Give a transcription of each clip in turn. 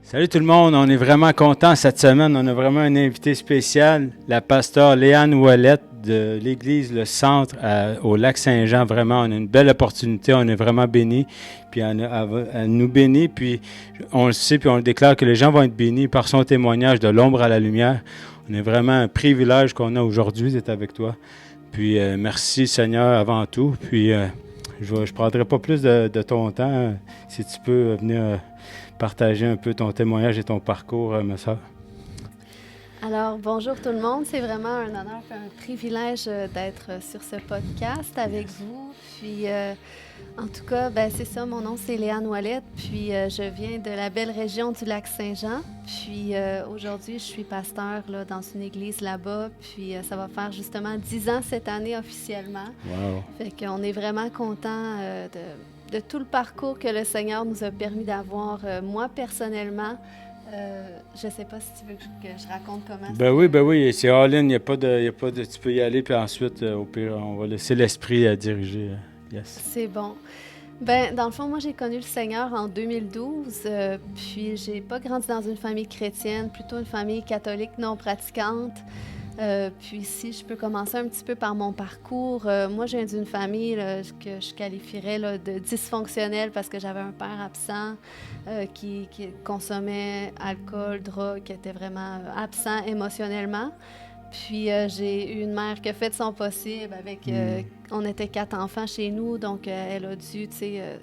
Salut tout le monde, on est vraiment content cette semaine. On a vraiment un invité spécial, la pasteur Léane Ouellette de l'église Le Centre au Lac-Saint-Jean. Vraiment, on a une belle opportunité, on est vraiment bénis. Puis elle nous bénit, puis on le sait, puis on le déclare que les gens vont être bénis par son témoignage de l'ombre à la lumière. On est vraiment un privilège qu'on a aujourd'hui d'être avec toi. Puis merci Seigneur avant tout. Puis je ne prendrai pas plus de ton temps. Si tu peux venir partager un peu ton témoignage et ton parcours, ma soeur. Alors, bonjour tout le monde. C'est vraiment un honneur et un privilège d'être sur ce podcast avec vous. Puis, en tout cas, c'est ça, mon nom c'est Léane Ouellette, puis je viens de la belle région du Lac-Saint-Jean. Puis aujourd'hui, je suis pasteur là, dans une église là-bas, puis ça va faire justement 10 ans cette année officiellement. Wow. Fait qu'on est vraiment content de tout le parcours que le Seigneur nous a permis d'avoir. Moi, personnellement, je ne sais pas si tu veux que je raconte comment. Ben oui, c'est all-in, il n'y a pas de, tu peux y aller, puis ensuite, au pire, on va laisser l'esprit diriger. Yes. C'est bon. Ben, dans le fond, moi, j'ai connu le Seigneur en 2012, puis j'ai pas grandi dans une famille chrétienne, plutôt une famille catholique non pratiquante. Puis si je peux commencer un petit peu par mon parcours, moi, je viens d'une famille là, que je qualifierais là, de dysfonctionnelle parce que j'avais un père absent qui consommait alcool, drogue, qui était vraiment absent émotionnellement. Puis j'ai eu une mère qui a fait de son possible avec... on était 4 enfants chez nous, donc elle a dû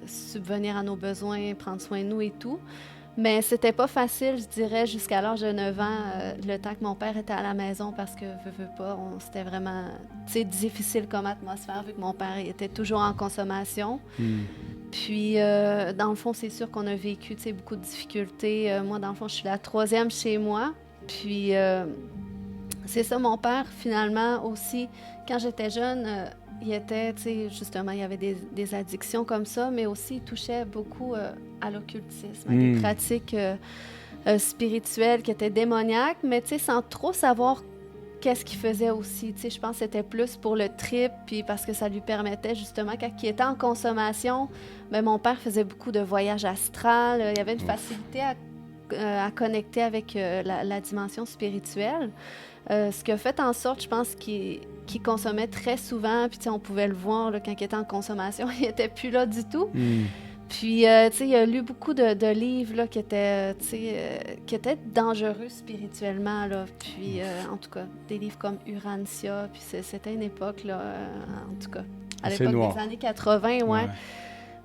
subvenir à nos besoins, prendre soin de nous et tout. Mais c'était pas facile, je dirais, jusqu'à l'âge de 9 ans, le temps que mon père était à la maison parce que, veux pas, c'était vraiment difficile comme atmosphère vu que mon père était toujours en consommation. Puis, dans le fond, c'est sûr qu'on a vécu beaucoup de difficultés. Moi, dans le fond, je suis la 3e chez moi. Puis... c'est ça, mon père, finalement, aussi, quand j'étais jeune, il était, justement, il y avait des addictions comme ça, mais aussi, il touchait beaucoup à l'occultisme, à des pratiques spirituelles qui étaient démoniaques, mais, sans trop savoir qu'est-ce qu'il faisait aussi. Je pense que c'était plus pour le trip, puis parce que ça lui permettait, justement, quand il était en consommation, mais mon père faisait beaucoup de voyages astrales, il y avait une facilité à connecter avec la dimension spirituelle. Ce qui a fait en sorte, je pense, qu'il consommait très souvent, puis on pouvait le voir là, quand il était en consommation, il n'était plus là du tout. Puis, il a lu beaucoup de livres là, qui étaient dangereux spirituellement, là. Puis, en tout cas, des livres comme Urantia, puis c'était une époque, là, en tout cas, à l'époque des années 80, ouais.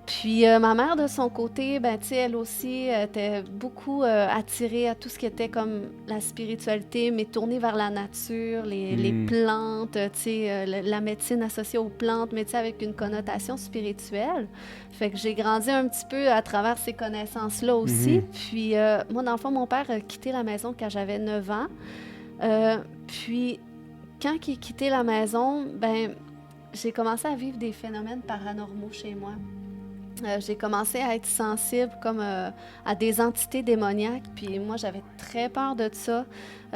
Puis ma mère, de son côté, elle aussi était beaucoup attirée à tout ce qui était comme la spiritualité, mais tournée vers la nature, les plantes, la médecine associée aux plantes, mais avec une connotation spirituelle. Fait que j'ai grandi un petit peu à travers ces connaissances-là aussi. Puis moi, dans le fond, mon père a quitté la maison quand j'avais 9 ans. Puis quand il a quitté la maison, j'ai commencé à vivre des phénomènes paranormaux chez moi. J'ai commencé à être sensible comme à des entités démoniaques, puis moi, j'avais très peur de ça.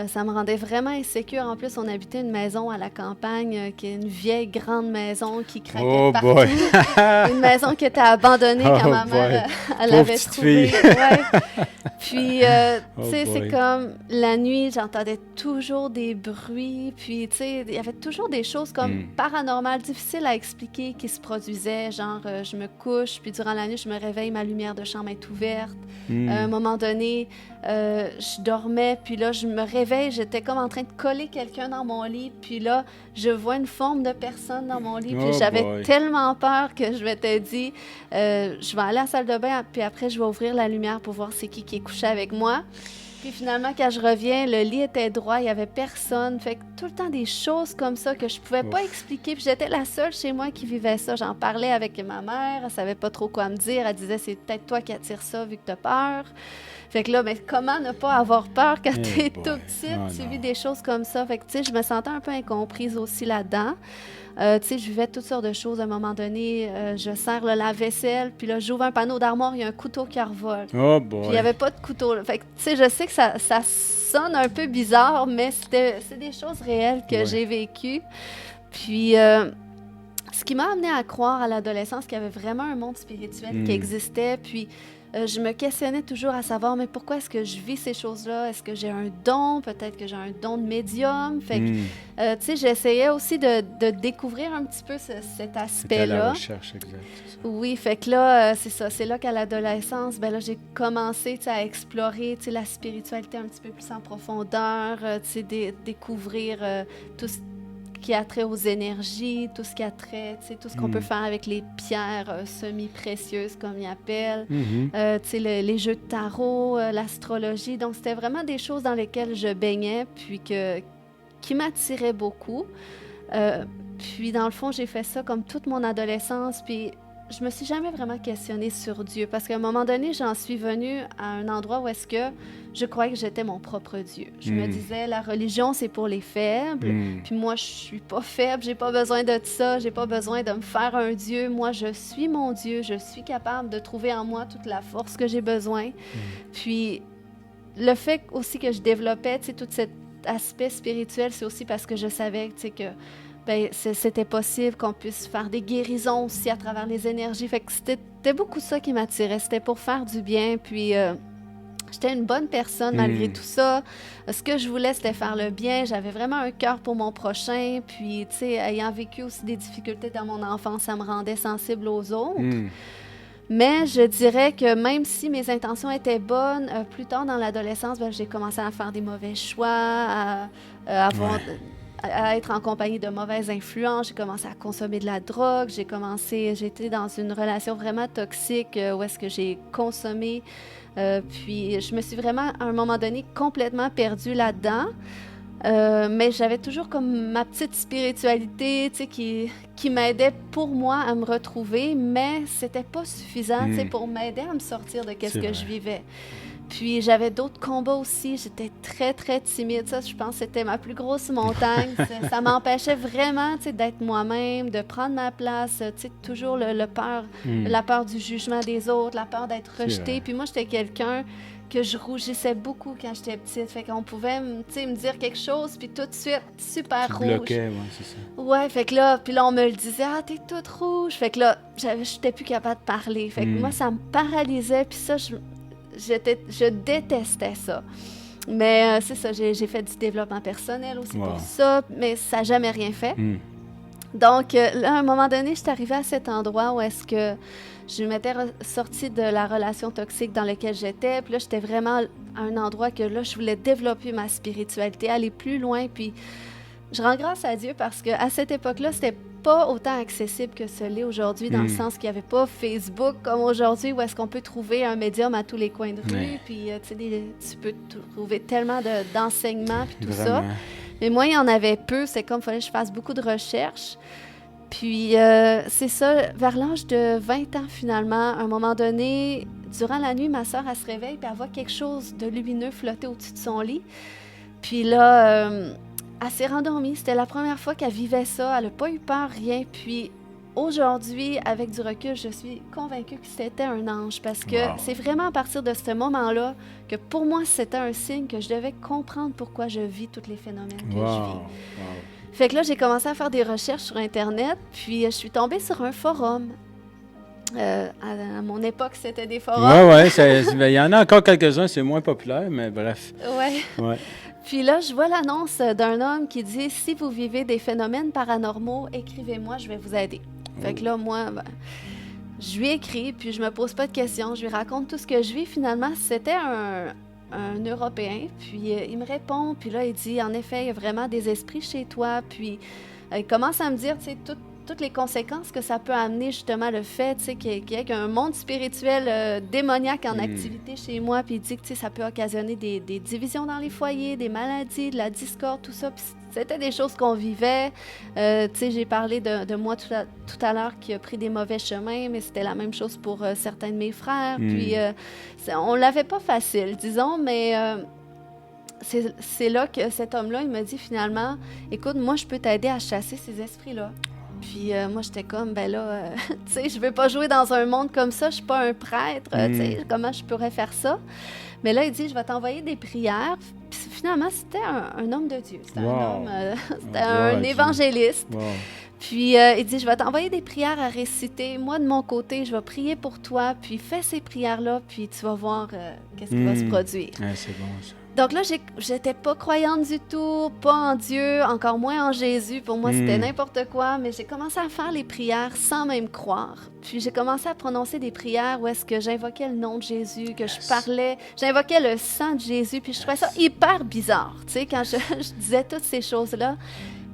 Ça me rendait vraiment insécure. En plus, on habitait une maison à la campagne, qui est une vieille grande maison qui craquait partout. Une maison qui était abandonnée quand ma mère elle l'avait trouvée. Ouais. Puis, c'est comme la nuit, j'entendais toujours des bruits, puis, il y avait toujours des choses comme paranormales, difficiles à expliquer qui se produisaient. Genre, je me couche, puis durant la nuit, je me réveille, ma lumière de chambre est ouverte. À un moment donné, je dormais, puis là, je me réveille, j'étais comme en train de coller quelqu'un dans mon lit, puis là, je vois une forme de personne dans mon lit, puis j'avais tellement peur que je m'étais dit, je vais aller à la salle de bain, puis après, je vais ouvrir la lumière pour voir c'est qui est couché avec moi. Puis finalement, quand je reviens, le lit était droit, il n'y avait personne. Fait que tout le temps des choses comme ça que je pouvais pas expliquer. Puis j'étais la seule chez moi qui vivait ça. J'en parlais avec ma mère, elle savait pas trop quoi me dire. Elle disait, c'est peut-être toi qui attires ça vu que tu as peur. Fait que là, mais comment ne pas avoir peur quand tu es tout petite? Tu vis des choses comme ça. Fait que, je me sentais un peu incomprise aussi là-dedans. Je vivais toutes sortes de choses. À un moment donné, je serre le lave-vaisselle, puis là, j'ouvre un panneau d'armoire, il y a un couteau qui revole. Oh boy! Puis il n'y avait pas de couteau. Là. Fait que, je sais que ça sonne un peu bizarre, mais c'est des choses réelles que j'ai vécues. Puis, ce qui m'a amené à croire à l'adolescence qu'il y avait vraiment un monde spirituel qui existait. Puis je me questionnais toujours à savoir, mais pourquoi est-ce que je vis ces choses-là? Est-ce que j'ai un don? Peut-être que j'ai un don de médium. Fait que, tu sais, j'essayais aussi de découvrir un petit peu cet aspect-là. C'était la recherche, exact. Oui, fait que là, c'est ça. C'est là qu'à l'adolescence, ben là, j'ai commencé, tu sais, à explorer, tu sais, la spiritualité un petit peu plus en profondeur, tu sais, découvrir tout ce qui a trait aux énergies, tout ce qui a trait, tu sais, tout ce qu'on peut faire avec les pierres semi-précieuses, comme ils appellent, tu sais, les jeux de tarot, l'astrologie. Donc, c'était vraiment des choses dans lesquelles je baignais, puis qui m'attiraient beaucoup. Puis, dans le fond, j'ai fait ça comme toute mon adolescence, puis je me suis jamais vraiment questionnée sur Dieu, parce qu'à un moment donné, j'en suis venue à un endroit où est-ce que je croyais que j'étais mon propre Dieu. Je me disais, la religion, c'est pour les faibles, puis moi, je suis pas faible, j'ai pas besoin de ça, j'ai pas besoin de me faire un Dieu. Moi, je suis mon Dieu, je suis capable de trouver en moi toute la force que j'ai besoin. Puis, le fait aussi que je développais, tu sais, tout cet aspect spirituel, c'est aussi parce que je savais, tu sais, que ben, c'était possible qu'on puisse faire des guérisons aussi à travers les énergies. Fait que c'était beaucoup ça qui m'attirait. C'était pour faire du bien. Puis, j'étais une bonne personne malgré tout ça. Ce que je voulais, c'était faire le bien. J'avais vraiment un cœur pour mon prochain. Puis, tu sais, ayant vécu aussi des difficultés dans mon enfance, ça me rendait sensible aux autres. Mais je dirais que même si mes intentions étaient bonnes, plus tard dans l'adolescence, ben, j'ai commencé à faire des mauvais choix, à être en compagnie de mauvaises influences. J'ai commencé à consommer de la drogue. J'étais dans une relation vraiment toxique où est-ce que j'ai consommé. Puis je me suis vraiment, à un moment donné, complètement perdue là-dedans. Mais j'avais toujours comme ma petite spiritualité, tu sais, qui m'aidait pour moi à me retrouver, mais c'était pas suffisant, tu sais, pour m'aider à me sortir de qu'est-ce que je vivais. Puis j'avais d'autres combats aussi. J'étais très, très timide. Ça, je pense que c'était ma plus grosse montagne. Ça m'empêchait vraiment, tu sais, d'être moi-même, de prendre ma place. Tu sais, toujours la peur du jugement des autres, la peur d'être rejetée. Puis moi, j'étais quelqu'un que je rougissais beaucoup quand j'étais petite. Fait qu'on pouvait, tu sais, me dire quelque chose, puis tout de suite, super rouge. Bloquais, ouais, c'est ça. Ouais, fait que là, puis là, on me le disait, « Ah, t'es toute rouge! » Fait que là, j'étais plus capable de parler. Fait que moi, ça me paralysait, puis ça, je détestais ça. Mais c'est ça, j'ai fait du développement personnel aussi pour ça, mais ça n'a jamais rien fait. Donc, là, à un moment donné, je suis arrivée à cet endroit où est-ce que je m'étais sortie de la relation toxique dans laquelle j'étais. Puis là, j'étais vraiment à un endroit que là, je voulais développer ma spiritualité, aller plus loin. Puis je rends grâce à Dieu parce qu'à cette époque-là, c'était pas autant accessible que ce l'est aujourd'hui, dans le sens qu'il n'y avait pas Facebook comme aujourd'hui, où est-ce qu'on peut trouver un médium à tous les coins de rue, puis tu peux trouver tellement d'enseignements, puis tout ça. Mais moi, il y en avait peu, c'est comme il fallait que je fasse beaucoup de recherches. Puis c'est ça, vers l'âge de 20 ans finalement, à un moment donné, durant la nuit, ma sœur, elle se réveille, puis elle voit quelque chose de lumineux flotter au-dessus de son lit. Puis là... elle s'est rendormie. C'était la première fois qu'elle vivait ça. Elle n'a pas eu peur, rien. Puis aujourd'hui, avec du recul, je suis convaincue que c'était un ange parce que c'est vraiment à partir de ce moment-là que pour moi, c'était un signe que je devais comprendre pourquoi je vis tous les phénomènes que je vis. Fait que là, j'ai commencé à faire des recherches sur Internet, puis je suis tombée sur un forum. À mon époque, c'était des forums. Oui, il y en a encore quelques-uns, c'est moins populaire, mais bref. Ouais. Puis là, je vois l'annonce d'un homme qui dit « Si vous vivez des phénomènes paranormaux, écrivez-moi, je vais vous aider. » Fait que là, moi, je lui écris, puis je me pose pas de questions, je lui raconte tout ce que je vis. Finalement, c'était un Européen, puis il me répond, puis là, il dit « En effet, il y a vraiment des esprits chez toi. » Puis il commence à me dire, tu sais, toutes les conséquences que ça peut amener, justement, le fait, tu sais, qu'il y ait un monde spirituel démoniaque en activité chez moi, puis il dit que, tu sais, ça peut occasionner des divisions dans les foyers, des maladies, de la discorde, tout ça, puis c'était des choses qu'on vivait. Tu sais, j'ai parlé de moi tout à l'heure qui a pris des mauvais chemins, mais c'était la même chose pour certains de mes frères, puis on l'avait pas facile, disons, mais... c'est là que cet homme-là, il m'a dit finalement, écoute, moi, je peux t'aider à chasser ces esprits-là. Puis moi, j'étais comme, ben là, tu sais, je veux pas jouer dans un monde comme ça, je suis pas un prêtre, tu sais, comment je pourrais faire ça? Mais là, il dit, je vais t'envoyer des prières. Puis finalement, c'était un homme de Dieu, c'était un homme, c'était un évangéliste. Puis il dit, je vais t'envoyer des prières à réciter. Moi, de mon côté, je vais prier pour toi. Puis fais ces prières-là, puis tu vas voir qu'est-ce qui va se produire. Ouais, c'est bon, ça. Donc là, j'étais pas croyante du tout, pas en Dieu, encore moins en Jésus. Pour moi, c'était n'importe quoi. Mais j'ai commencé à faire les prières sans même croire. Puis j'ai commencé à prononcer des prières où est-ce que j'invoquais le nom de Jésus, que je parlais, j'invoquais le sang de Jésus. Puis je trouvais ça hyper bizarre, tu sais, quand je disais toutes ces choses-là.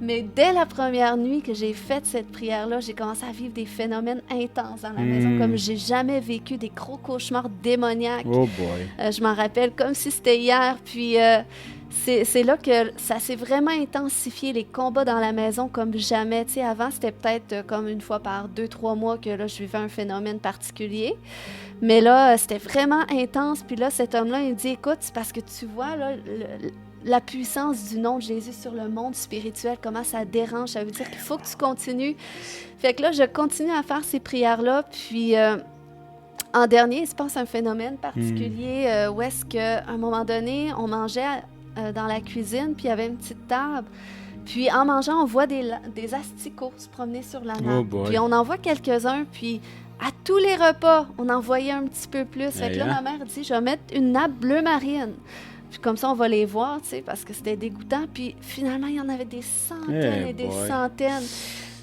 Mais dès la première nuit que j'ai fait cette prière-là, j'ai commencé à vivre des phénomènes intenses dans la maison, comme j'ai jamais vécu, des gros cauchemars démoniaques. Oh boy! Je m'en rappelle comme si c'était hier. Puis c'est là que ça s'est vraiment intensifié, les combats dans la maison comme jamais. Tu sais, avant, c'était peut-être comme une fois par 2-3 mois que là, je vivais un phénomène particulier. Mais là, c'était vraiment intense. Puis là, cet homme-là, il dit, écoute, c'est parce que tu vois, là, la puissance du nom de Jésus sur le monde spirituel, comment ça dérange, ça veut dire qu'il faut que tu continues. Fait que là, je continue à faire ces prières-là, puis en dernier, il se passe un phénomène particulier où est-ce qu'à un moment donné, on mangeait dans la cuisine, puis il y avait une petite table, puis en mangeant, on voit des asticots se promener sur la nappe, puis on en voit quelques-uns, puis à tous les repas, on en voyait un petit peu plus. Fait que là, ma mère dit, je vais mettre une nappe bleu marine. Puis comme ça, on va les voir, tu sais, parce que c'était dégoûtant. Puis finalement, il y en avait des centaines et des centaines.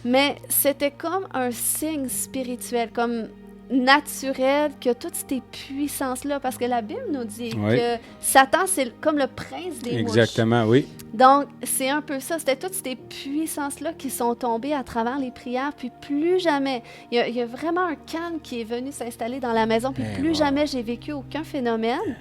Mais c'était comme un signe spirituel, comme naturel, que toutes ces puissances-là, parce que la Bible nous dit que Satan, c'est comme le prince des mouches. Exactement, oui. Donc, c'est un peu ça. C'était toutes ces puissances-là qui sont tombées à travers les prières, puis plus jamais. Il y a vraiment un calme qui est venu s'installer dans la maison, puis plus jamais j'ai vécu aucun phénomène.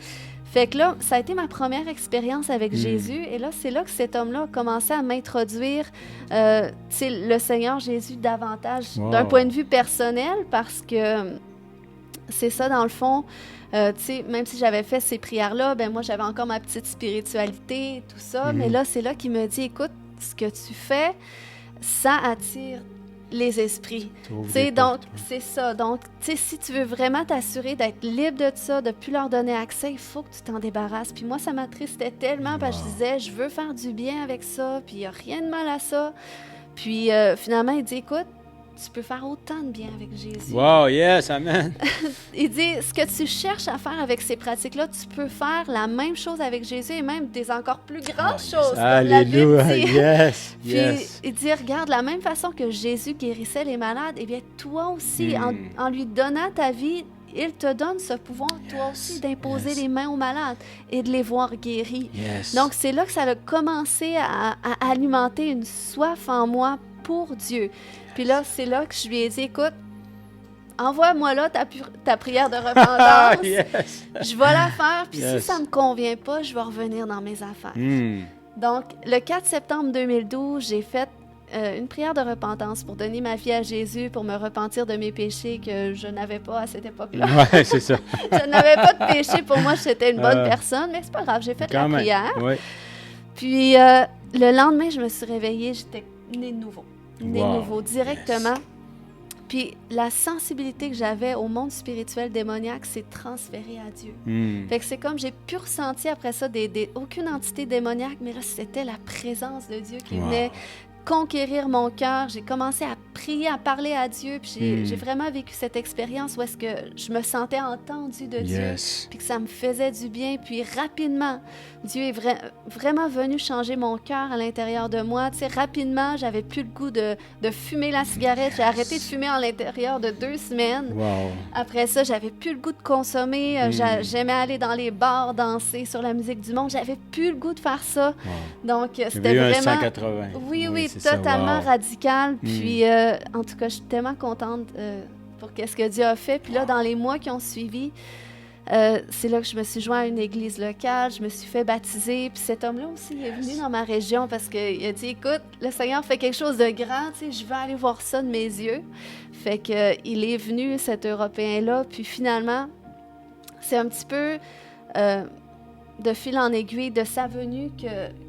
Fait que là, ça a été ma première expérience avec Jésus. Et là, c'est là que cet homme-là a commencé à m'introduire le Seigneur Jésus davantage d'un point de vue personnel, parce que c'est ça, dans le fond. Même si j'avais fait ces prières-là, ben moi, j'avais encore ma petite spiritualité, tout ça. Mais là, c'est là qu'il me dit, écoute, ce que tu fais, ça attire les esprits. Donc, c'est ça. Donc, si tu veux vraiment t'assurer d'être libre de ça, de ne plus leur donner accès, il faut que tu t'en débarrasses. Puis moi, ça m'attristait tellement parce que je disais, je veux faire du bien avec ça, puis il n'y a rien de mal à ça. Puis finalement, il dit, écoute, tu peux faire autant de bien avec Jésus. Wow, yes, amen. Il dit, ce que tu cherches à faire avec ces pratiques-là, tu peux faire la même chose avec Jésus et même des encore plus grandes choses. Alléluia, yes, Puis il dit, regarde, la même façon que Jésus guérissait les malades, eh bien, toi aussi, en lui donnant ta vie, il te donne ce pouvoir, toi aussi, d'imposer les mains aux malades et de les voir guéris. Donc, c'est là que ça a commencé à alimenter une soif en moi pour Dieu. Puis là, c'est là que je lui ai dit, écoute, envoie-moi là ta prière de repentance. Je vais la faire, puis si ça ne me convient pas, je vais revenir dans mes affaires. Donc, le 4 septembre 2012, j'ai fait une prière de repentance pour donner ma vie à Jésus, pour me repentir de mes péchés que je n'avais pas à cette époque-là. Ouais, c'est ça. Je n'avais pas de péché. Pour moi, j'étais une bonne personne, mais c'est pas grave, j'ai fait la prière. Puis, le lendemain, je me suis réveillée, j'étais née de nouveau. Directement. Puis la sensibilité que j'avais au monde spirituel démoniaque s'est transférée à Dieu. Fait que c'est comme j'ai pu ressentir après ça aucune entité démoniaque, mais là, c'était la présence de Dieu qui venait conquérir mon cœur. J'ai commencé à prier, à parler à Dieu, puis j'ai vraiment vécu cette expérience où est-ce que je me sentais entendue de Dieu, puis que ça me faisait du bien. Puis rapidement, Dieu est vraiment venu changer mon cœur à l'intérieur de moi. Tu sais, rapidement, j'avais plus le goût de fumer la cigarette. J'ai arrêté de fumer à l'intérieur de 2 semaines. Après ça, j'avais plus le goût de consommer. J'aimais aller dans les bars, danser sur la musique du monde. J'avais plus le goût de faire ça. Donc, c'était vraiment... 180. Oui, totalement radical. Puis, en tout cas, je suis tellement contente pour ce que Dieu a fait. Puis là, dans les mois qui ont suivi, c'est là que je me suis joint à une église locale, je me suis fait baptiser. Puis cet homme-là aussi il est venu dans ma région parce qu'il a dit, écoute, le Seigneur fait quelque chose de grand, tu sais, je veux aller voir ça de mes yeux. Fait qu'il est venu, cet Européen-là. Puis finalement, c'est un petit peu... de fil en aiguille, de sa venue,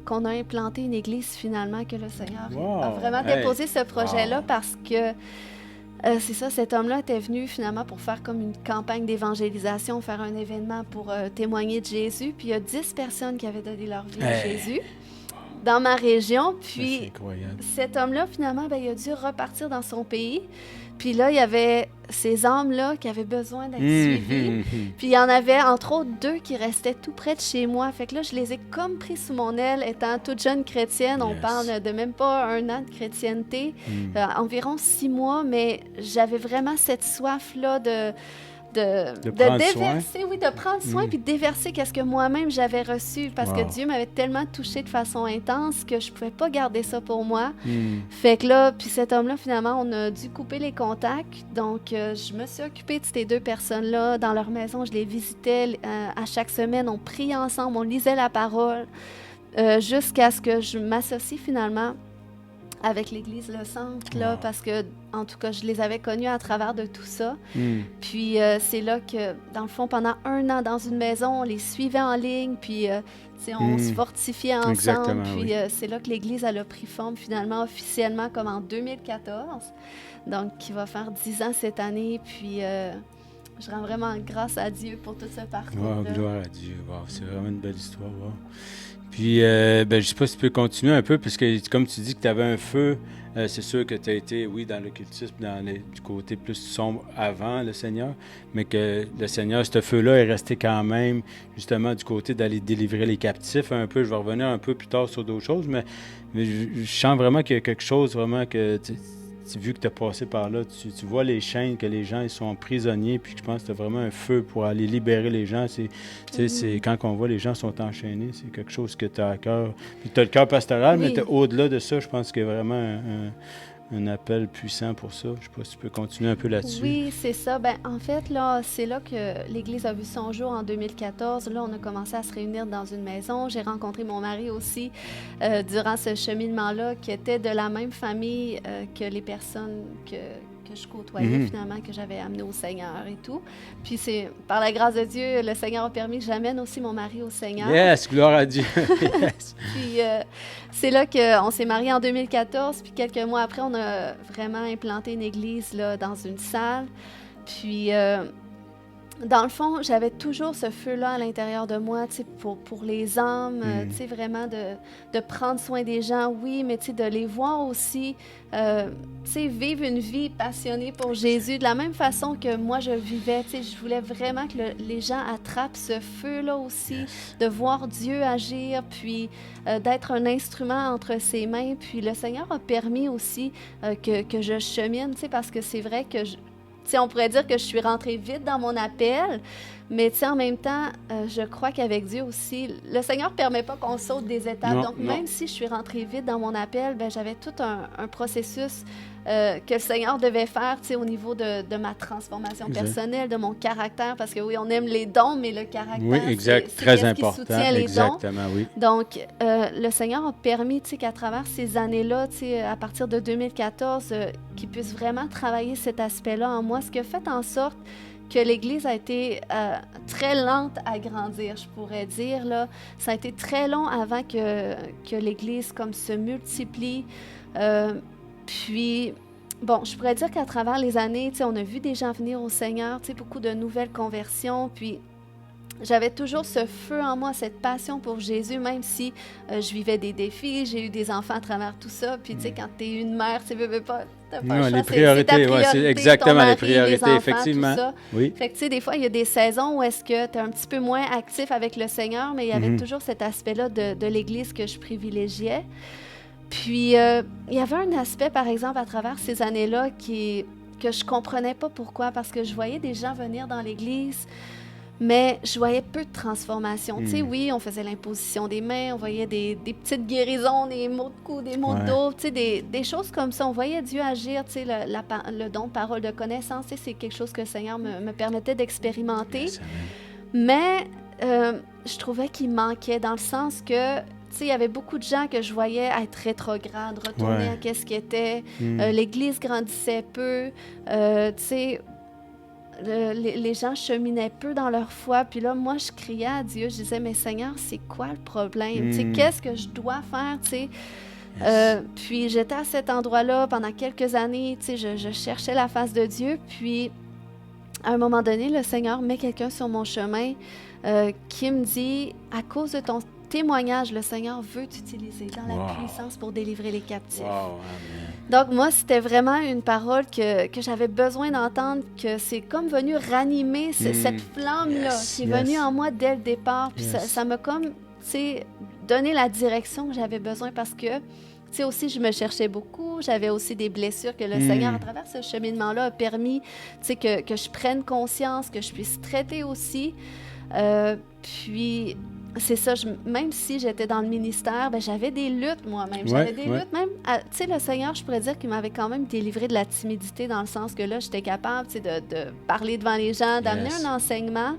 qu'on a implanté une église finalement, que le Seigneur a vraiment déposé ce projet-là parce que c'est ça, cet homme-là était venu finalement pour faire comme une campagne d'évangélisation, faire un événement pour témoigner de Jésus. Puis il y a 10 personnes qui avaient donné leur vie à Jésus. dans ma région. C'est Puis incroyable. cet homme-là, finalement, ben, il a dû repartir dans son pays. Puis là, il y avait ces âmes-là qui avaient besoin d'être suivies. Puis il y en avait, entre autres, 2 qui restaient tout près de chez moi. Fait que là, je les ai comme pris sous mon aile, étant toute jeune chrétienne. On Yes. parle de même pas 1 an de chrétienté, environ 6 mois, mais j'avais vraiment cette soif-là de prendre déverser, oui, de prendre soin, puis de déverser qu'est-ce que moi-même j'avais reçu, parce Wow. que Dieu m'avait tellement touchée de façon intense que je pouvais pas garder ça pour moi. Fait que là, puis cet homme-là, finalement, on a dû couper les contacts, donc je me suis occupée de ces 2 personnes-là dans leur maison, je les visitais à chaque semaine, on priait ensemble, on lisait la parole, jusqu'à ce que je m'associe finalement avec l'Église Le Centre, là, Wow. parce que, en tout cas, je les avais connus à travers de tout ça. Puis c'est là que, dans le fond, pendant 1 an dans une maison, on les suivait en ligne, puis tu sais, on se fortifiait ensemble. Exactement, Puis oui. c'est là que l'Église elle a pris forme finalement officiellement comme en 2014. Donc, qui va faire 10 ans cette année. Puis je rends vraiment grâce à Dieu pour tout ce parcours. Wow, gloire à Dieu. Wow, c'est vraiment une belle histoire. Wow. Puis, ben, je ne sais pas si tu peux continuer un peu, puisque comme tu dis que tu avais un feu, c'est sûr que tu as été, oui, dans l'occultisme, du côté plus sombre avant le Seigneur, mais que le Seigneur, ce feu-là est resté quand même, justement, du côté d'aller délivrer les captifs un peu. Je vais revenir un peu plus tard sur d'autres choses, mais je sens vraiment qu'il y a quelque chose, vraiment, que vu que tu as passé par là, tu vois les chaînes, que les gens ils sont prisonniers, puis je pense que tu as vraiment un feu pour aller libérer les gens. C'est quand on voit les gens sont enchaînés, c'est quelque chose que tu as à cœur. Puis tu as le cœur pastoral, Oui. mais au-delà de ça, je pense qu'il y a vraiment un appel puissant pour ça. Je ne sais pas si tu peux continuer un peu là-dessus. Oui, c'est ça. Ben, en fait, là, c'est là que l'Église a vu son jour en 2014. Là, on a commencé à se réunir dans une maison. J'ai rencontré mon mari aussi durant ce cheminement-là, qui était de la même famille que les personnes que je côtoyais finalement, que j'avais amené au Seigneur et tout. Puis c'est par la grâce de Dieu, le Seigneur a permis que j'amène aussi mon mari au Seigneur. Yes, gloire à Dieu. Yes. Puis c'est là qu'on s'est mariés en 2014, puis quelques mois après, on a vraiment implanté une église là, dans une salle. Puis dans le fond, j'avais toujours ce feu-là à l'intérieur de moi, tu sais, pour les âmes, tu sais, vraiment de prendre soin des gens, oui, mais tu sais, de les voir aussi, tu sais, vivre une vie passionnée pour Jésus, de la même façon que moi je vivais, tu sais, je voulais vraiment que les gens attrapent ce feu-là aussi, de voir Dieu agir, puis d'être un instrument entre ses mains, puis le Seigneur a permis aussi que je chemine, tu sais, parce que c'est vrai que t'sais, on pourrait dire que je suis rentrée vite dans mon appel, mais en même temps, je crois qu'avec Dieu aussi, le Seigneur ne permet pas qu'on saute des étapes. Donc, même si je suis rentrée vite dans mon appel, ben, j'avais tout un processus que le Seigneur devait faire au niveau de ma transformation personnelle, de mon caractère, parce que oui, on aime les dons, mais le caractère, oui, exact, c'est très qu'est-ce important. qui soutient les Exactement, dons. oui. Donc, le Seigneur a permis qu'à travers ces années-là, à partir de 2014, qu'il puisse vraiment travailler cet aspect-là en moi, ce qui a fait en sorte que l'Église a été très lente à grandir, je pourrais dire. Là. Ça a été très long avant que l'Église comme se multiplie. Puis, bon, je pourrais dire qu'à travers les années, on a vu des gens venir au Seigneur, beaucoup de nouvelles conversions, puis j'avais toujours ce feu en moi, cette passion pour Jésus, même si je vivais des défis, j'ai eu des enfants à travers tout ça, puis tu sais, quand t'es une mère, tu veux pas, t'as pas le choix, les priorités, c'est ta priorité, c'est exactement ton mari, les priorités, les enfants, effectivement. Tout ça. Oui. Fait que tu sais, des fois, il y a des saisons où est-ce que t'es un petit peu moins actif avec le Seigneur, mais il y avait toujours cet aspect-là de l'Église que je privilégiais. Puis, il y avait un aspect, par exemple, à travers ces années-là que je comprenais pas pourquoi, parce que je voyais des gens venir dans l'Église, mais je voyais peu de transformation. Tu sais, oui, on faisait l'imposition des mains, on voyait des petites guérisons, des mots de cou, des mots de dos, tu sais, des choses comme ça. On voyait Dieu agir, tu sais, le don de parole de connaissance, tu sais, c'est quelque chose que le Seigneur me permettait d'expérimenter. Yes, mais je trouvais qu'il manquait dans le sens que il y avait beaucoup de gens que je voyais être rétrogrades, retourner à qu'est-ce qui était. L'Église grandissait peu. Les gens cheminaient peu dans leur foi. Puis là, moi, je criais à Dieu. Je disais, mais Seigneur, c'est quoi le problème? Qu'est-ce que je dois faire? Puis j'étais à cet endroit-là pendant quelques années. Je cherchais la face de Dieu. Puis, à un moment donné, le Seigneur met quelqu'un sur mon chemin qui me dit, à cause de témoignage, le Seigneur veut t'utiliser dans la Wow. puissance pour délivrer les captifs. Wow, amen. Donc moi, c'était vraiment une parole que j'avais besoin d'entendre, que c'est comme venu ranimer cette flamme-là Yes, qui est yes. venue en moi dès le départ. Puis Yes. ça m'a comme, tu sais, donné la direction que j'avais besoin parce que, tu sais, aussi, je me cherchais beaucoup. J'avais aussi des blessures que le Seigneur, à travers ce cheminement-là, a permis, tu sais, que je prenne conscience, que je puisse traiter aussi. Puis, c'est ça, même si j'étais dans le ministère, ben, j'avais des luttes moi-même. J'avais des luttes même. Tu sais, le Seigneur, je pourrais dire qu'il m'avait quand même délivré de la timidité dans le sens que là, j'étais capable, tu sais, de parler devant les gens, d'amener un enseignement.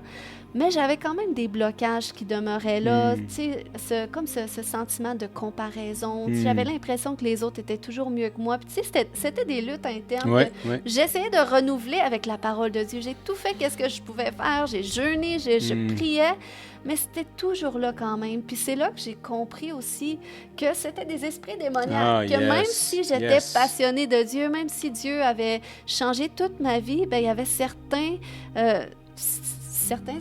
Mais j'avais quand même des blocages qui demeuraient là, tu sais, comme ce sentiment de comparaison. Tu sais, j'avais l'impression que les autres étaient toujours mieux que moi. Puis tu sais, c'était des luttes internes. J'essayais de renouveler avec la parole de Dieu. J'ai tout fait qu'est-ce que je pouvais faire. J'ai jeûné, je priais, mais c'était toujours là quand même. Puis c'est là que j'ai compris aussi que c'était des esprits démoniaques. Même si j'étais passionnée de Dieu, même si Dieu avait changé toute ma vie, ben il y avait certains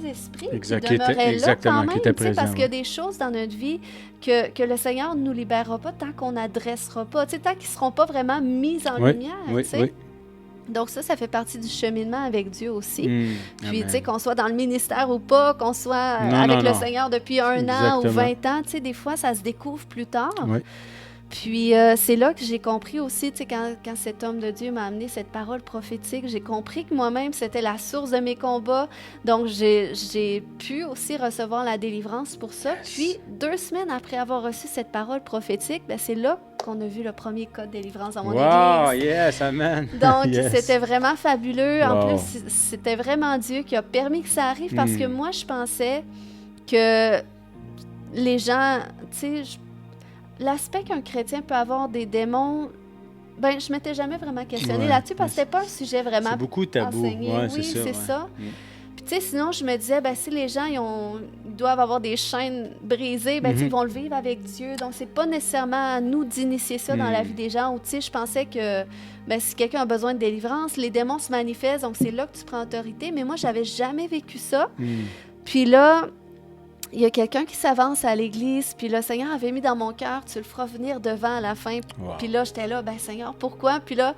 esprits qui demeuraient là quand même, parce qu'il y a des choses dans notre vie que le Seigneur ne nous libérera pas tant qu'on n'adressera pas, tant qu'ils ne seront pas vraiment mis en lumière. Donc ça fait partie du cheminement avec Dieu aussi. Puis, tu sais, qu'on soit dans le ministère ou pas, qu'on soit avec le Seigneur depuis 1 an ou 20 ans, tu sais, des fois, ça se découvre plus tard. Puis c'est là que j'ai compris aussi, tu sais, quand cet homme de Dieu m'a amené cette parole prophétique, j'ai compris que moi-même, c'était la source de mes combats. Donc, j'ai pu aussi recevoir la délivrance pour ça. Puis, 2 semaines après avoir reçu cette parole prophétique, ben, c'est là qu'on a vu le premier cas de délivrance dans mon église. Yes, amen. Donc, c'était vraiment fabuleux. En plus, c'était vraiment Dieu qui a permis que ça arrive parce que moi, je pensais que les gens, tu sais, l'aspect qu'un chrétien peut avoir des démons, ben je m'étais jamais vraiment questionnée là-dessus parce que c'était pas un sujet vraiment c'est beaucoup tabou. enseigné. C'est ça. Puis tu sais, sinon je me disais, ben si les gens ils doivent avoir des chaînes brisées, ben ils vont le vivre avec Dieu. Donc c'est pas nécessairement à nous d'initier ça dans la vie des gens. Ou tu sais, je pensais que ben si quelqu'un a besoin de délivrance, les démons se manifestent, donc c'est là que tu prends autorité. Mais moi, j'avais jamais vécu ça. Puis là, il y a quelqu'un qui s'avance à l'église, puis le Seigneur avait mis dans mon cœur, tu le feras venir devant à la fin. Puis là, j'étais là, ben Seigneur, pourquoi? Puis là,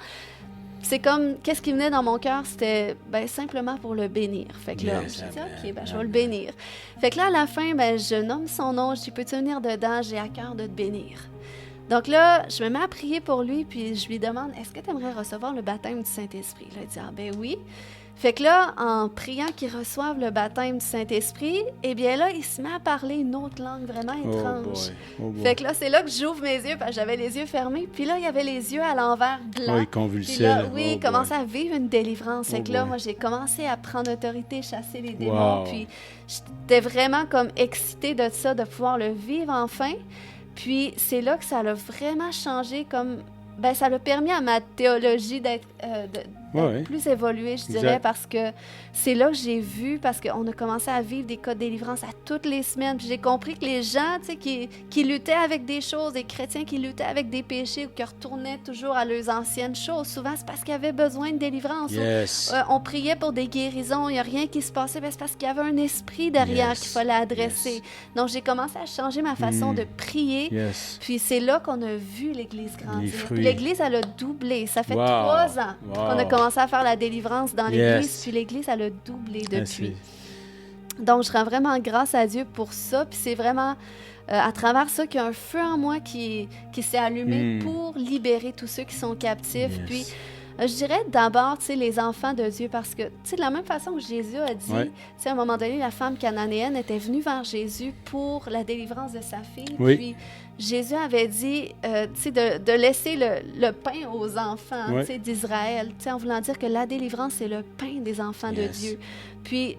c'est comme, qu'est-ce qui venait dans mon cœur? C'était, ben simplement pour le bénir. Fait que là, je me dis, OK, ben je vais le bénir. Fait que là, à la fin, ben je nomme son nom, je dis, peux-tu venir dedans? J'ai à cœur de te bénir. Donc là, je me mets à prier pour lui, puis je lui demande, est-ce que tu aimerais recevoir le baptême du Saint-Esprit? Là, il dit, ben oui. Fait que là, en priant qu'il reçoive le baptême du Saint-Esprit, eh bien là, il se met à parler une autre langue vraiment étrange. Fait que là, c'est là que j'ouvre mes yeux, parce que j'avais les yeux fermés. Puis là, il y avait les yeux à l'envers blancs. Oui, convulsés. Puis là, il commençait à vivre une délivrance. Fait que là, moi, j'ai commencé à prendre autorité, chasser les démons. Puis j'étais vraiment comme excitée de ça, de pouvoir le vivre enfin. Puis c'est là que ça l'a vraiment changé comme... Ben, ça l'a permis à ma théologie d'être plus évoluée, je dirais, parce que c'est là que j'ai vu, parce qu'on a commencé à vivre des cas de délivrance à toutes les semaines. Puis j'ai compris que les gens, tu sais, qui luttaient avec des choses, des chrétiens qui luttaient avec des péchés ou qui retournaient toujours à leurs anciennes choses, souvent c'est parce qu'ils avaient besoin de délivrance. On priait pour des guérisons, il n'y a rien qui se passait, ben, c'est parce qu'il y avait un esprit derrière qu'il fallait adresser. Donc j'ai commencé à changer ma façon de prier. Puis c'est là qu'on a vu l'Église grandir. L'Église, elle a doublé. Ça fait 3 ans qu'on a commencé à faire la délivrance dans l'Église, puis l'Église, elle a doublé depuis. Donc, je rends vraiment grâce à Dieu pour ça, puis c'est vraiment à travers ça qu'il y a un feu en moi qui s'est allumé pour libérer tous ceux qui sont captifs. Puis, je dirais d'abord, tu sais, les enfants de Dieu, parce que, tu sais, de la même façon que Jésus a dit, tu sais, à un moment donné, la femme cananéenne était venue vers Jésus pour la délivrance de sa fille, puis Jésus avait dit, tu sais, de laisser le pain aux enfants, tu sais, d'Israël, tu sais, en voulant dire que la délivrance, c'est le pain des enfants de Dieu. Puis,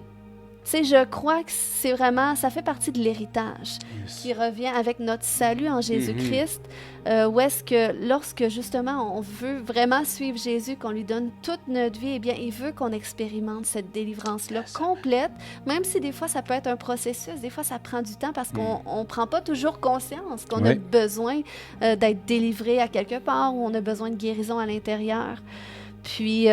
tu sais, je crois que c'est vraiment, ça fait partie de l'héritage qui revient avec notre salut en Jésus-Christ, où est-ce que lorsque justement on veut vraiment suivre Jésus, qu'on lui donne toute notre vie, eh bien, il veut qu'on expérimente cette délivrance-là complète, même si des fois ça peut être un processus, des fois ça prend du temps parce qu'on ne prend pas toujours conscience qu'on a besoin d'être délivré à quelque part ou on a besoin de guérison à l'intérieur. Puis...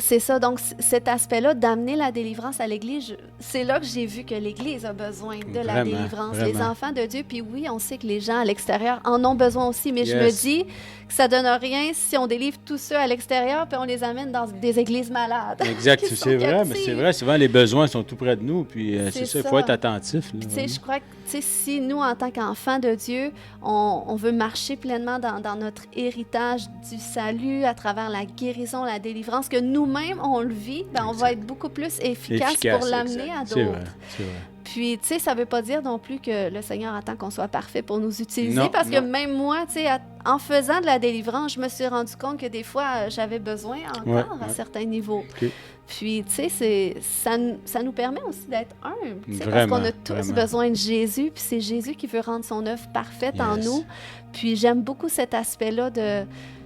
C'est ça, donc cet aspect-là d'amener la délivrance à l'Église, c'est là que j'ai vu que l'Église a besoin de la délivrance. Vraiment. Les enfants de Dieu, puis oui, on sait que les gens à l'extérieur en ont besoin aussi, mais je me dis que ça donne rien si on délivre tous ceux à l'extérieur puis on les amène dans des églises malades. Exact, c'est vrai, mais c'est vrai, souvent les besoins sont tout près de nous, puis c'est ça, il faut être attentif. Tu sais, je crois que si nous, en tant qu'enfants de Dieu, on veut marcher pleinement dans notre héritage du salut à travers la guérison, la délivrance, que nous-mêmes, on le vit, ben, on va être beaucoup plus efficace pour l'amener à d'autres. C'est vrai. Puis, tu sais, ça ne veut pas dire non plus que le Seigneur attend qu'on soit parfait pour nous utiliser, non, parce que même moi, tu sais, en faisant de la délivrance, je me suis rendu compte que des fois, j'avais besoin encore à certains niveaux. Okay. Puis, tu sais, ça nous permet aussi d'être humbles, parce qu'on a tous besoin de Jésus, puis c'est Jésus qui veut rendre son œuvre parfaite en nous. Puis, j'aime beaucoup cet aspect-là de...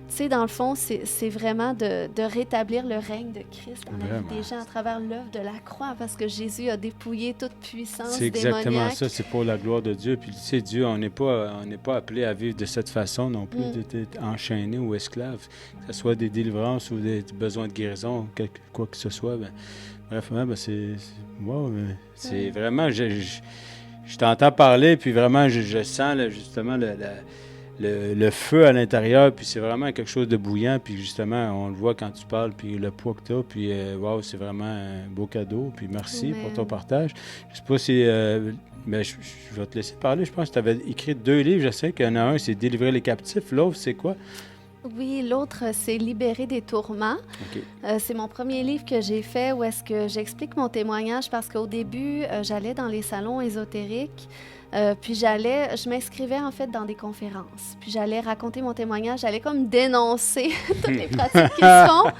Tu sais, dans le fond, c'est vraiment de rétablir le règne de Christ dans la vie des gens à travers l'œuvre de la croix, parce que Jésus a dépouillé toute puissance démoniaque. C'est exactement ça, c'est pour la gloire de Dieu. Puis, tu sais, Dieu, on n'est pas appelé à vivre de cette façon non plus, d'être enchaîné ou esclave, que ce soit des délivrances ou des besoins de guérison, quoi que ce soit. Bref, c'est vraiment... Je t'entends parler, puis vraiment, je sens justement le feu à l'intérieur, puis c'est vraiment quelque chose de bouillant, puis justement, on le voit quand tu parles, puis le poids que tu as, puis c'est vraiment un beau cadeau, puis merci pour ton partage. Je sais pas si... mais je vais te laisser parler. Je pense que tu avais écrit 2 livres, je sais qu'il y en a un, c'est « Délivrer les captifs ». L'autre, c'est quoi? Oui, l'autre, c'est « Libérer des tourments ». C'est mon premier livre que j'ai fait où est-ce que j'explique mon témoignage, parce qu'au début, j'allais dans les salons ésotériques, puis je m'inscrivais en fait dans des conférences. Puis j'allais raconter mon témoignage, j'allais comme dénoncer toutes les pratiques qu'ils font.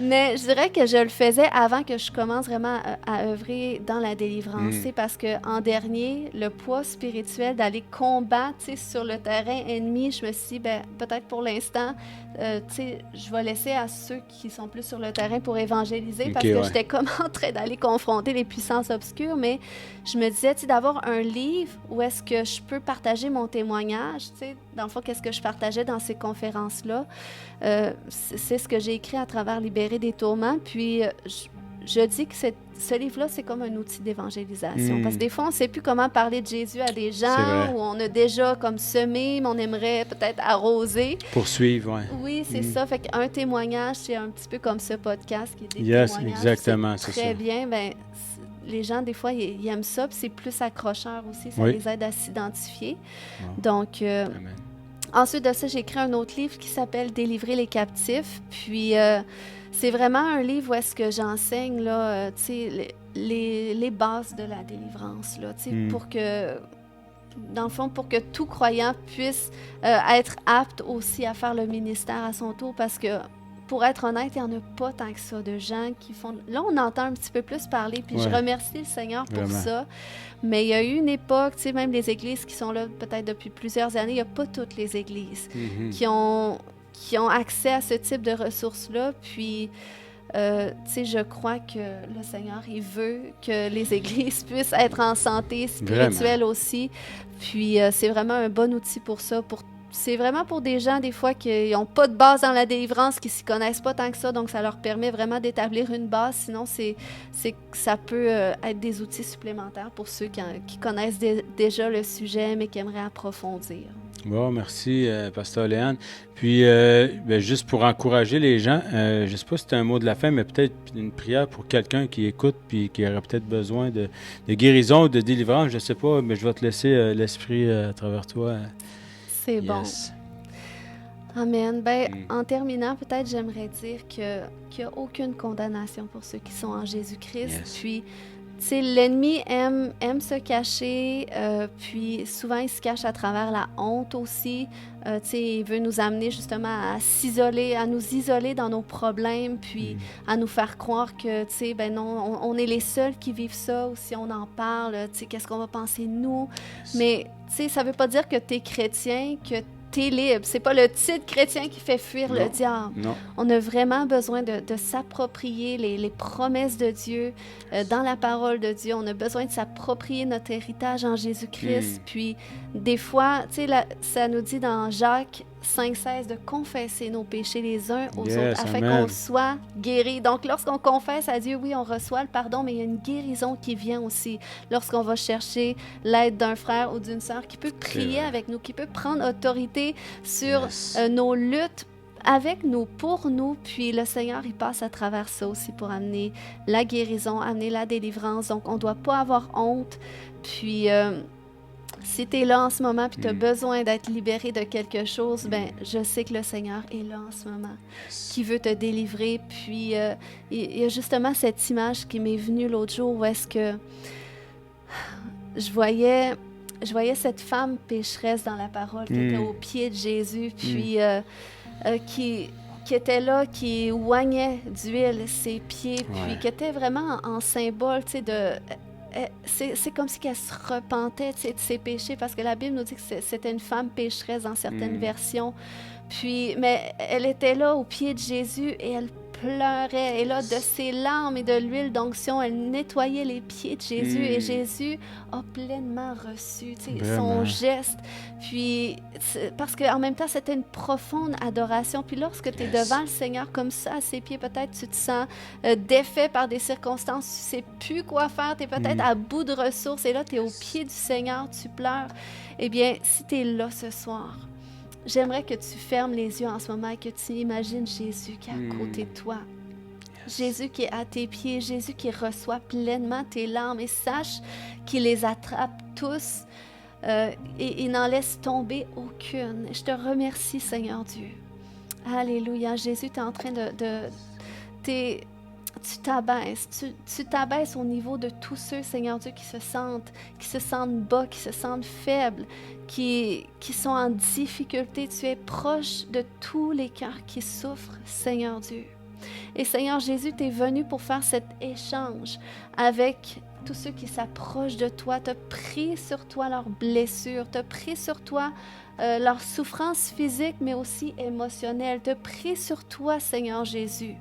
Mais je dirais que je le faisais avant que je commence vraiment à œuvrer dans la délivrance. Parce qu'en dernier, le poids spirituel d'aller combattre sur le terrain ennemi, je me suis dit, peut-être pour l'instant, je vais laisser à ceux qui sont plus sur le terrain pour évangéliser, parce que j'étais comme en train d'aller confronter les puissances obscures. Mais je me disais, d'avoir un livre où est-ce que je peux partager mon témoignage, dans le fond, qu'est-ce que je partageais dans ces conférences-là. C'est ce que j'ai écrit à travers Libérer des tourments. Puis, je dis que ce livre-là, c'est comme un outil d'évangélisation. Parce que des fois, on ne sait plus comment parler de Jésus à des gens, où on a déjà comme semé, mais on aimerait peut-être arroser. Poursuivre, oui. Oui, c'est ça. Fait qu'un témoignage, c'est un petit peu comme ce podcast qui est des témoignages. Exactement, c'est très bien. Les gens, des fois, ils aiment ça, puis c'est plus accrocheur aussi. Ça les aide à s'identifier. Donc, ensuite de ça, j'ai écrit un autre livre qui s'appelle « Délivrer les captifs ». Puis, c'est vraiment un livre où est-ce que j'enseigne là, les bases de la délivrance, là, pour que, dans le fond, pour que tout croyant puisse être apte aussi à faire le ministère à son tour, parce que, pour être honnête, il n'y en a pas tant que ça de gens qui font... Là, on entend un petit peu plus parler, puis je remercie le Seigneur pour ça. Mais il y a eu une époque, même les églises qui sont là peut-être depuis plusieurs années, il n'y a pas toutes les églises qui ont accès à ce type de ressources-là. Puis, je crois que le Seigneur, il veut que les églises puissent être en santé spirituelle aussi. Puis, c'est vraiment un bon outil pour ça, c'est vraiment pour des gens, des fois, qui n'ont pas de base dans la délivrance, qui ne s'y connaissent pas tant que ça, donc ça leur permet vraiment d'établir une base. Sinon, ça peut être des outils supplémentaires pour ceux qui connaissent déjà le sujet, mais qui aimeraient approfondir. Bon, merci, Pasteur Léane. Puis, juste pour encourager les gens, je ne sais pas si c'est un mot de la fin, mais peut-être une prière pour quelqu'un qui écoute puis qui aurait peut-être besoin de guérison ou de délivrance, je ne sais pas, mais je vais te laisser l'esprit à travers toi. C'est bon. Amen. En terminant, peut-être j'aimerais dire qu'il n'y a aucune condamnation pour ceux qui sont en Jésus-Christ. Puis, l'ennemi aime se cacher, puis souvent il se cache à travers la honte aussi. Il veut nous amener justement à nous isoler dans nos problèmes, puis à nous faire croire que, non, on est les seuls qui vivent ça, ou si on en parle, qu'est-ce qu'on va penser de nous? Mais, ça ne veut pas dire que tu es chrétien, que t'es libre. C'est pas le titre chrétien qui fait fuir le diable. Non. On a vraiment besoin de s'approprier les promesses de Dieu dans la parole de Dieu. On a besoin de s'approprier notre héritage en Jésus-Christ. Puis, des fois, ça nous dit dans Jacques sans cesse de confesser nos péchés les uns aux Yes, autres afin amen. qu'on soit guéris. Donc, lorsqu'on confesse à Dieu, oui, on reçoit le pardon, mais il y a une guérison qui vient aussi lorsqu'on va chercher l'aide d'un frère ou d'une sœur qui peut prier vrai. avec nous, qui peut prendre autorité sur Yes. nos luttes avec nous, pour nous, puis le Seigneur, il passe à travers ça aussi pour amener la guérison, amener la délivrance. Donc, on ne doit pas avoir honte. Puis, si tu es là en ce moment puis tu as besoin d'être libéré de quelque chose, ben je sais que le Seigneur est là en ce moment, qui veut te délivrer. Puis, il y a justement cette image qui m'est venue l'autre jour où est-ce que je voyais cette femme pécheresse dans la parole qui était au pied de Jésus, puis qui était là, qui oignait d'huile ses pieds, puis qui était vraiment en symbole, tu sais, de... C'est comme si elle se repentait, tu sais, de ses péchés, parce que la Bible nous dit que c'était une femme pécheresse dans certaines versions. Puis, mais elle était là au pied de Jésus et elle pleurait. Et là, de ses larmes et de l'huile d'onction, elle nettoyait les pieds de Jésus. Et Jésus a pleinement reçu, tu sais, son geste. Puis, parce qu'en même temps, c'était une profonde adoration. Puis lorsque tu es devant le Seigneur comme ça, à ses pieds, peut-être tu te sens défait par des circonstances, tu ne sais plus quoi faire, tu es peut-être à bout de ressources. Et là, tu es au pied du Seigneur, tu pleures. Eh bien, si tu es là ce soir, j'aimerais que tu fermes les yeux en ce moment et que tu imagines Jésus qui est à côté de toi. Jésus qui est à tes pieds, Jésus qui reçoit pleinement tes larmes et sache qu'il les attrape tous et il n'en laisse tomber aucune. Je te remercie, Seigneur Dieu. Alléluia. Jésus, tu es en train tu t'abaisses au niveau de tous ceux, Seigneur Dieu, qui se sentent bas, qui se sentent faibles, qui sont en difficulté. Tu es proche de tous les cœurs qui souffrent, Seigneur Dieu. Et Seigneur Jésus, tu es venu pour faire cet échange avec tous ceux qui s'approchent de toi. Tu as pris sur toi leurs blessures, tu as pris sur toi leur souffrance physique, mais aussi émotionnelle. Tu as pris sur toi, Seigneur Jésus,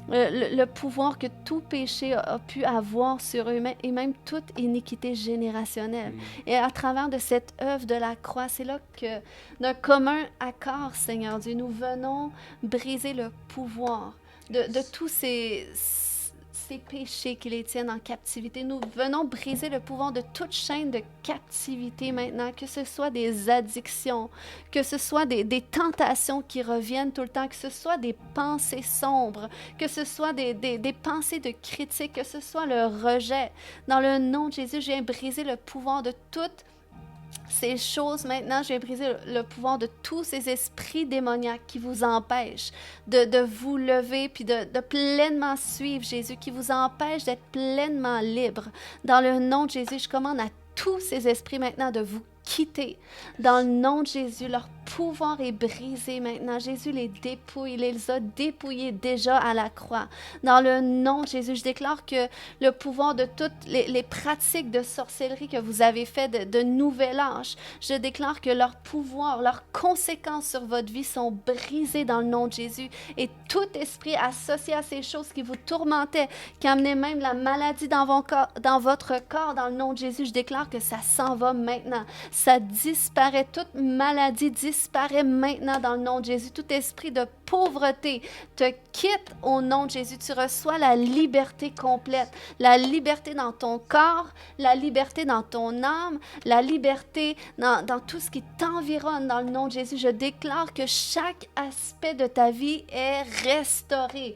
le pouvoir que tout péché a pu avoir sur eux et même toute iniquité générationnelle. Et à travers de cette œuvre de la croix, c'est là que d'un commun accord, Seigneur Dieu, nous venons briser le pouvoir de tous ces péchés qui les tiennent en captivité. Nous venons briser le pouvoir de toute chaîne de captivité maintenant, que ce soit des addictions, que ce soit des tentations qui reviennent tout le temps, que ce soit des pensées sombres, que ce soit des pensées de critique, que ce soit le rejet. Dans le nom de Jésus, je viens briser le pouvoir de toutes ces choses maintenant. Je vais briser le pouvoir de tous ces esprits démoniaques qui vous empêchent de vous lever puis de pleinement suivre Jésus, qui vous empêchent d'être pleinement libre. Dans le nom de Jésus, je commande à tous ces esprits maintenant de vous quitter. Dans le nom de Jésus, leur pouvoir est brisé maintenant. Jésus les dépouille, il les a dépouillés déjà à la croix. Dans le nom de Jésus, je déclare que le pouvoir de toutes les pratiques de sorcellerie que vous avez fait de nouvel âge, je déclare que leur pouvoir, leurs conséquences sur votre vie sont brisées dans le nom de Jésus. Et tout esprit associé à ces choses qui vous tourmentaient, qui amenaient même la maladie dans votre corps, dans le nom de Jésus, je déclare que ça s'en va maintenant. Ça disparaît, toute maladie disparaît maintenant dans le nom de Jésus. Tout esprit de pauvreté te quitte au nom de Jésus. Tu reçois la liberté complète, la liberté dans ton corps, la liberté dans ton âme, la liberté dans tout ce qui t'environne dans le nom de Jésus. Je déclare que chaque aspect de ta vie est restauré.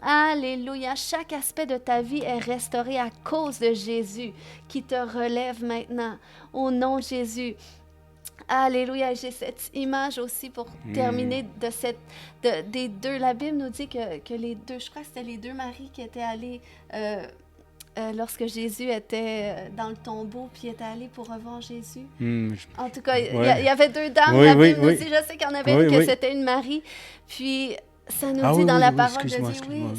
Alléluia. Chaque aspect de ta vie est restauré à cause de Jésus qui te relève maintenant. Au nom de Jésus. Alléluia. J'ai cette image aussi pour terminer des deux. La Bible nous dit que les deux, je crois que c'était les deux maris qui étaient allés lorsque Jésus était dans le tombeau, puis était allé pour revoir Jésus. En tout cas, il y avait deux dames. La Bible nous dit, je sais qu'il y en avait une que c'était une Marie. Puis ça nous dit dans la parole de Dieu,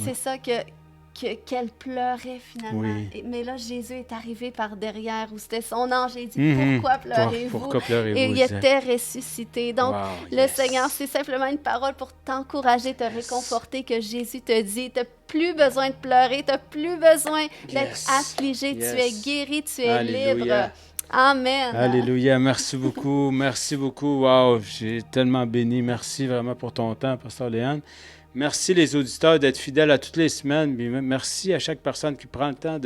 c'est ça qu'elle pleurait finalement. Mais là, Jésus est arrivé par derrière, où c'était son ange, et il dit, pourquoi pleurez-vous? Pourquoi pleurez-vous? Et il était ressuscité. Donc, le Seigneur, c'est simplement une parole pour t'encourager, te réconforter, que Jésus te dit, tu n'as plus besoin de pleurer, tu n'as plus besoin d'être affligé, tu es guéri, tu es libre. Amen. Alléluia. Merci beaucoup. Merci beaucoup. Wow, j'ai tellement béni. Merci vraiment pour ton temps, Pasteur Léane. Merci les auditeurs d'être fidèles à toutes les semaines. Puis merci à chaque personne qui prend le temps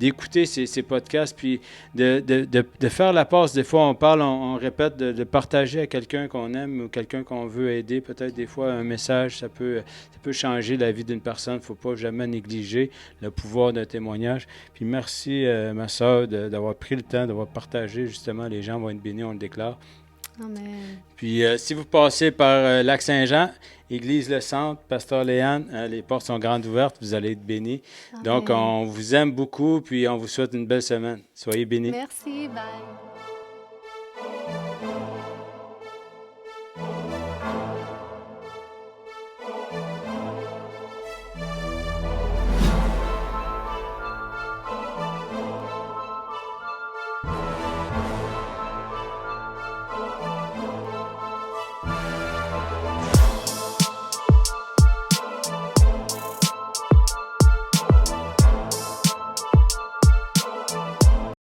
d'écouter ces podcasts, puis de faire la passe. Des fois, on parle, on répète, de partager à quelqu'un qu'on aime ou quelqu'un qu'on veut aider. Peut-être des fois, un message, ça peut changer la vie d'une personne. Il ne faut pas jamais négliger le pouvoir d'un témoignage. Puis merci, ma soeur, d'avoir pris le temps, d'avoir partagé. Justement, les gens vont être bénis, on le déclare. Amen. Puis, si vous passez par Lac-Saint-Jean, Église Le Centre, Pasteur Léane, les portes sont grandes ouvertes, vous allez être bénis. Amen. Donc, on vous aime beaucoup, puis on vous souhaite une belle semaine. Soyez bénis. Merci, bye.